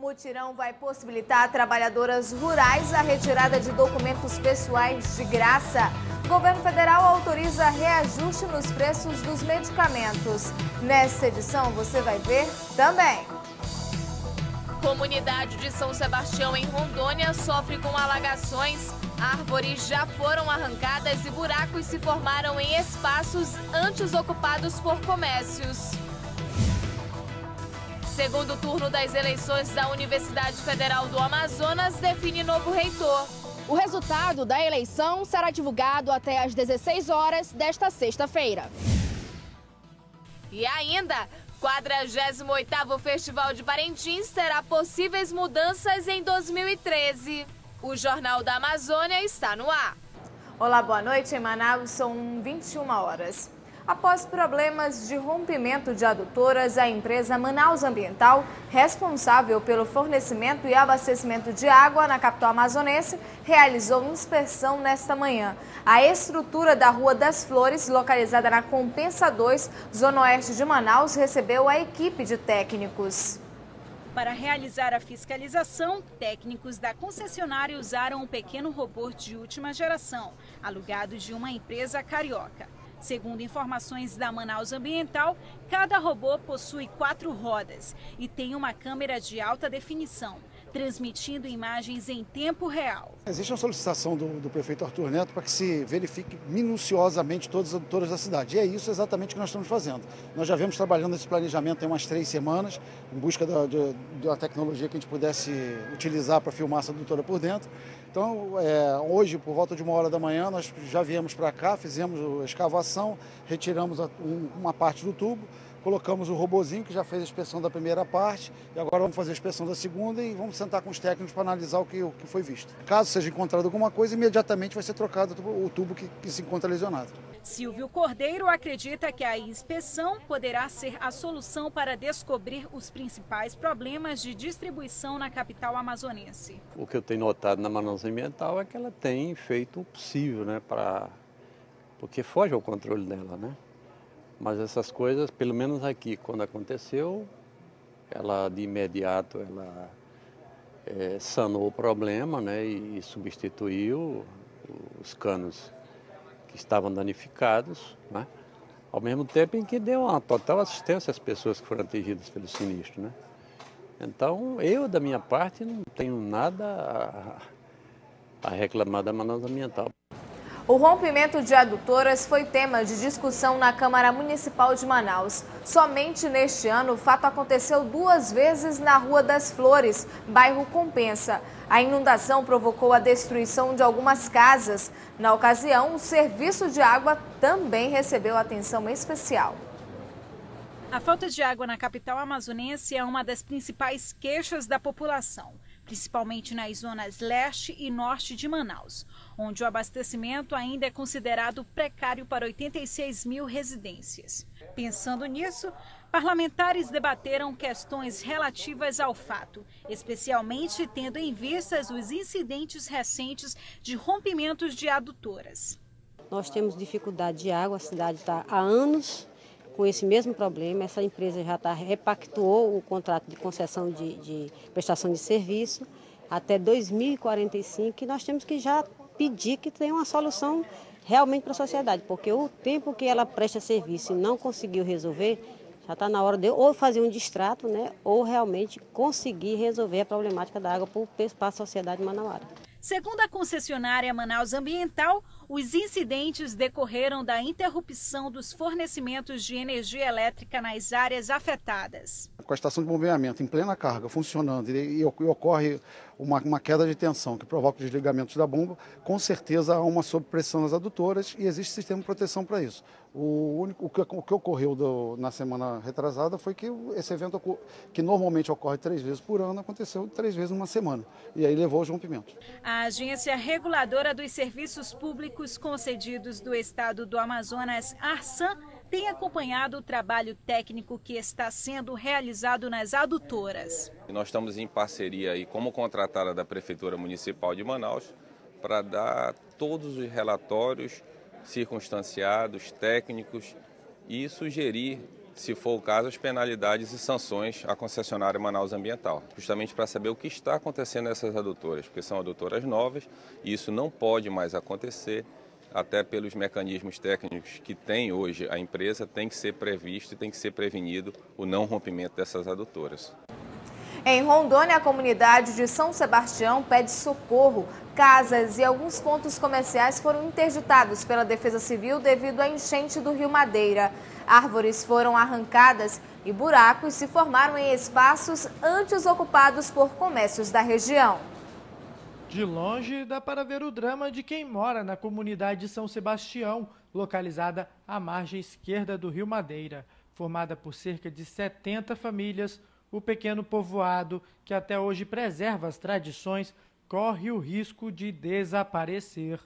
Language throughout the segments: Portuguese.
Mutirão vai possibilitar a trabalhadoras rurais a retirada de documentos pessoais de graça. O governo federal autoriza reajuste nos preços dos medicamentos. Nesta edição você vai ver também. Comunidade de São Sebastião, em Rondônia, sofre com alagações. Árvores já foram arrancadas e buracos se formaram em espaços antes ocupados por comércios. Segundo turno das eleições da Universidade Federal do Amazonas define novo reitor. O resultado da eleição será divulgado até às 16 horas desta sexta-feira. E ainda, 48º Festival de Parintins terá possíveis mudanças em 2013. O Jornal da Amazônia está no ar. Olá, boa noite. Em Manaus são 21 horas. Após problemas de rompimento de adutoras, a empresa Manaus Ambiental, responsável pelo fornecimento e abastecimento de água na capital amazonense, realizou inspeção nesta manhã. A estrutura da Rua das Flores, localizada na Compensa 2, zona oeste de Manaus, recebeu a equipe de técnicos. Para realizar a fiscalização, técnicos da concessionária usaram um pequeno robô de última geração, alugado de uma empresa carioca. Segundo informações da Manaus Ambiental, cada robô possui 4 rodas e tem uma câmera de alta definição, transmitindo imagens em tempo real. Existe uma solicitação do prefeito Arthur Neto para que se verifique minuciosamente todas as adutoras da cidade. E é isso exatamente que nós estamos fazendo. Nós já vemos trabalhando nesse planejamento há umas 3 semanas, em busca de uma tecnologia que a gente pudesse utilizar para filmar essa adutora por dentro. Então, hoje, por volta de 1h da manhã, nós já viemos para cá, fizemos a escavação, retiramos uma parte do tubo, colocamos o robozinho que já fez a inspeção da primeira parte e agora vamos fazer a inspeção da segunda e vamos sentar com os técnicos para analisar o que foi visto. Caso seja encontrado alguma coisa, imediatamente vai ser trocado o tubo que se encontra lesionado. Silvio Cordeiro acredita que a inspeção poderá ser a solução para descobrir os principais problemas de distribuição na capital amazonense. O que eu tenho notado na Manaus Ambiental é que ela tem feito o possível, né, porque foge ao controle dela, né? Mas essas coisas, pelo menos aqui, quando aconteceu, ela de imediato sanou o problema, né, e substituiu os canos que estavam danificados, né, ao mesmo tempo em que deu uma total assistência às pessoas que foram atingidas pelo sinistro, né. Então, eu, da minha parte, não tenho nada a reclamar da Manaus Ambiental. O rompimento de adutoras foi tema de discussão na Câmara Municipal de Manaus. Somente neste ano, o fato aconteceu 2 vezes na Rua das Flores, bairro Compensa. A inundação provocou a destruição de algumas casas. Na ocasião, o serviço de água também recebeu atenção especial. A falta de água na capital amazonense é uma das principais queixas da população, principalmente nas zonas leste e norte de Manaus, onde o abastecimento ainda é considerado precário para 86 mil residências. Pensando nisso, parlamentares debateram questões relativas ao fato, especialmente tendo em vista os incidentes recentes de rompimentos de adutoras. Nós temos dificuldade de água, a cidade está há anos com esse mesmo problema. Essa empresa já repactuou o contrato de concessão de prestação de serviço até 2045 e nós temos que já pedir que tenha uma solução realmente para a sociedade, porque o tempo que ela presta serviço e não conseguiu resolver, já está na hora de ou fazer um distrato, né, ou realmente conseguir resolver a problemática da água para a sociedade manauara. Segundo a concessionária Manaus Ambiental, os incidentes decorreram da interrupção dos fornecimentos de energia elétrica nas áreas afetadas. Com a estação de bombeamento em plena carga, funcionando, e ocorre uma queda de tensão que provoca o desligamento da bomba, com certeza há uma sobrepressão nas adutoras e existe sistema de proteção para isso. O que ocorreu na semana retrasada foi que esse evento, que normalmente ocorre 3 vezes por ano, aconteceu 3 vezes numa semana, e aí levou aos rompimentos. A Agência Reguladora dos Serviços Públicos Concedidos do Estado do Amazonas, ARSAM, tem acompanhado o trabalho técnico que está sendo realizado nas adutoras. Nós estamos em parceria aí, como contratada da Prefeitura Municipal de Manaus, para dar todos os relatórios circunstanciados, técnicos e sugerir, se for o caso, as penalidades e sanções à concessionária Manaus Ambiental, justamente para saber o que está acontecendo nessas adutoras, porque são adutoras novas e isso não pode mais acontecer, até pelos mecanismos técnicos que tem hoje a empresa, tem que ser previsto e tem que ser prevenido o não rompimento dessas adutoras. Em Rondônia, a comunidade de São Sebastião pede socorro. Casas e alguns pontos comerciais foram interditados pela Defesa Civil devido à enchente do Rio Madeira. Árvores foram arrancadas e buracos se formaram em espaços antes ocupados por comércios da região. De longe, dá para ver o drama de quem mora na comunidade de São Sebastião, localizada à margem esquerda do Rio Madeira. Formada por cerca de 70 famílias, o pequeno povoado, que até hoje preserva as tradições, corre o risco de desaparecer.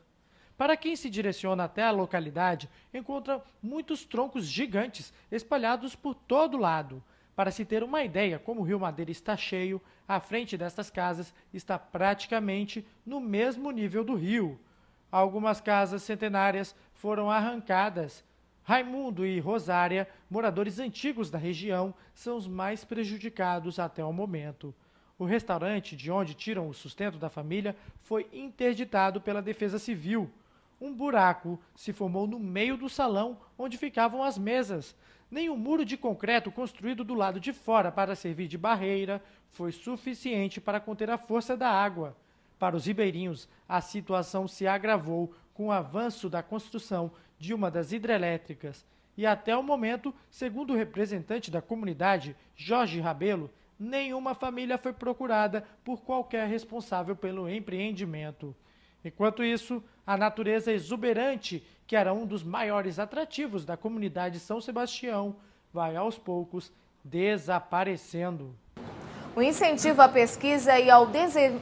Para quem se direciona até a localidade, encontra muitos troncos gigantes espalhados por todo lado. Para se ter uma ideia como o Rio Madeira está cheio, a frente destas casas está praticamente no mesmo nível do rio. Algumas casas centenárias foram arrancadas. Raimundo e Rosária, moradores antigos da região, são os mais prejudicados até o momento. O restaurante de onde tiram o sustento da família foi interditado pela Defesa Civil. Um buraco se formou no meio do salão onde ficavam as mesas. Nem o muro de concreto construído do lado de fora para servir de barreira foi suficiente para conter a força da água. Para os ribeirinhos, a situação se agravou com o avanço da construção de uma das hidrelétricas. E até o momento, segundo o representante da comunidade, Jorge Rabelo, nenhuma família foi procurada por qualquer responsável pelo empreendimento. Enquanto isso, a natureza exuberante, que era um dos maiores atrativos da comunidade São Sebastião, vai aos poucos desaparecendo. O incentivo à pesquisa e ao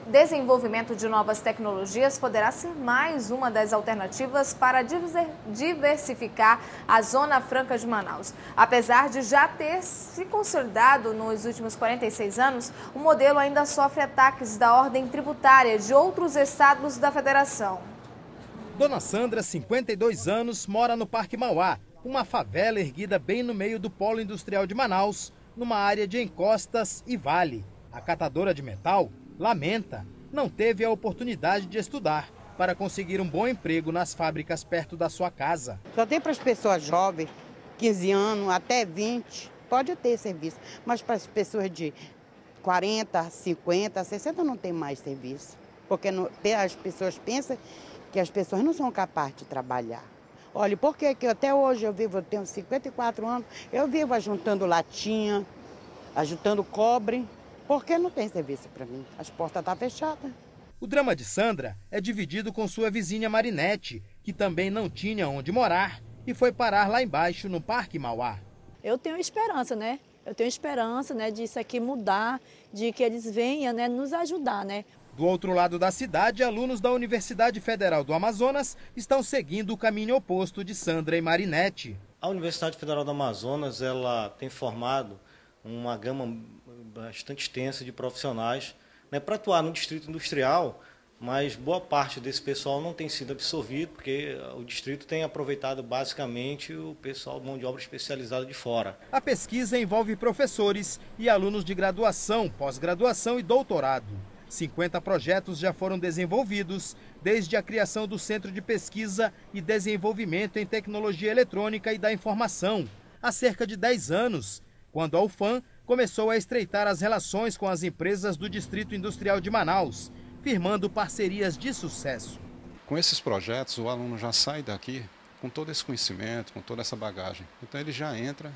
desenvolvimento de novas tecnologias poderá ser mais uma das alternativas para diversificar a Zona Franca de Manaus. Apesar de já ter se consolidado nos últimos 46 anos, o modelo ainda sofre ataques da ordem tributária de outros estados da federação. Dona Sandra, 52 anos, mora no Parque Mauá, uma favela erguida bem no meio do polo industrial de Manaus, numa área de encostas e vale. A catadora de metal lamenta, não teve a oportunidade de estudar para conseguir um bom emprego nas fábricas perto da sua casa. Só tem para as pessoas jovens, 15 anos, até 20, pode ter serviço. Mas para as pessoas de 40, 50, 60 não tem mais serviço. Porque as pessoas pensam que as pessoas não são capazes de trabalhar. Olha, por que até hoje eu tenho 54 anos, eu vivo ajuntando latinha, ajuntando cobre, porque não tem serviço para mim, as portas estão fechadas. O drama de Sandra é dividido com sua vizinha Marinete, que também não tinha onde morar e foi parar lá embaixo no Parque Mauá. Eu tenho esperança, né? Eu tenho esperança, né, disso aqui mudar, de que eles venham, né, nos ajudar, né? Do outro lado da cidade, alunos da Universidade Federal do Amazonas estão seguindo o caminho oposto de Sandra e Marinete. A Universidade Federal do Amazonas ela tem formado uma gama bastante extensa de profissionais, né, para atuar no distrito industrial, mas boa parte desse pessoal não tem sido absorvido, porque o distrito tem aproveitado basicamente o pessoal de mão de obra especializada de fora. A pesquisa envolve professores e alunos de graduação, pós-graduação e doutorado. 50 projetos já foram desenvolvidos desde a criação do Centro de Pesquisa e Desenvolvimento em Tecnologia Eletrônica e da Informação, há cerca de 10 anos, quando a UFAM começou a estreitar as relações com as empresas do Distrito Industrial de Manaus, firmando parcerias de sucesso. Com esses projetos, o aluno já sai daqui com todo esse conhecimento, com toda essa bagagem. Então ele já entra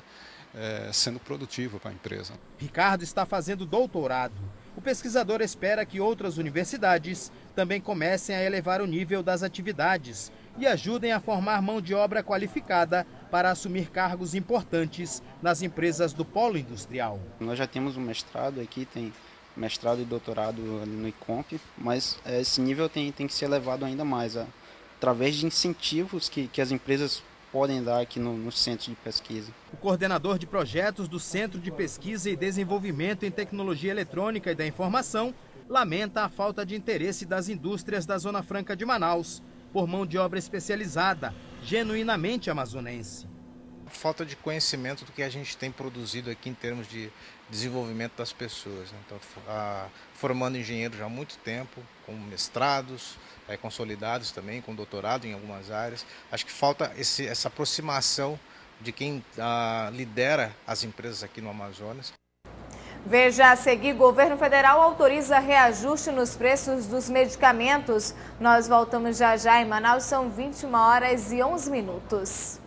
sendo produtivo para a empresa. Ricardo está fazendo doutorado. O pesquisador espera que outras universidades também comecem a elevar o nível das atividades e ajudem a formar mão de obra qualificada para assumir cargos importantes nas empresas do polo industrial. Nós já temos um mestrado aqui, tem mestrado e doutorado no ICOMP, mas esse nível tem que ser elevado ainda mais, através de incentivos que as empresas podem dar aqui no Centro de Pesquisa. O coordenador de projetos do Centro de Pesquisa e Desenvolvimento em Tecnologia Eletrônica e da Informação lamenta a falta de interesse das indústrias da Zona Franca de Manaus por mão de obra especializada, genuinamente amazonense. falta de conhecimento do que a gente tem produzido aqui em termos de desenvolvimento das pessoas, né? Então, formando engenheiros já há muito tempo, com mestrados consolidados também, com doutorado em algumas áreas. Acho que falta essa aproximação de quem lidera as empresas aqui no Amazonas. Veja a seguir, governo federal autoriza reajuste nos preços dos medicamentos. Nós voltamos já já. Em Manaus são 21h11.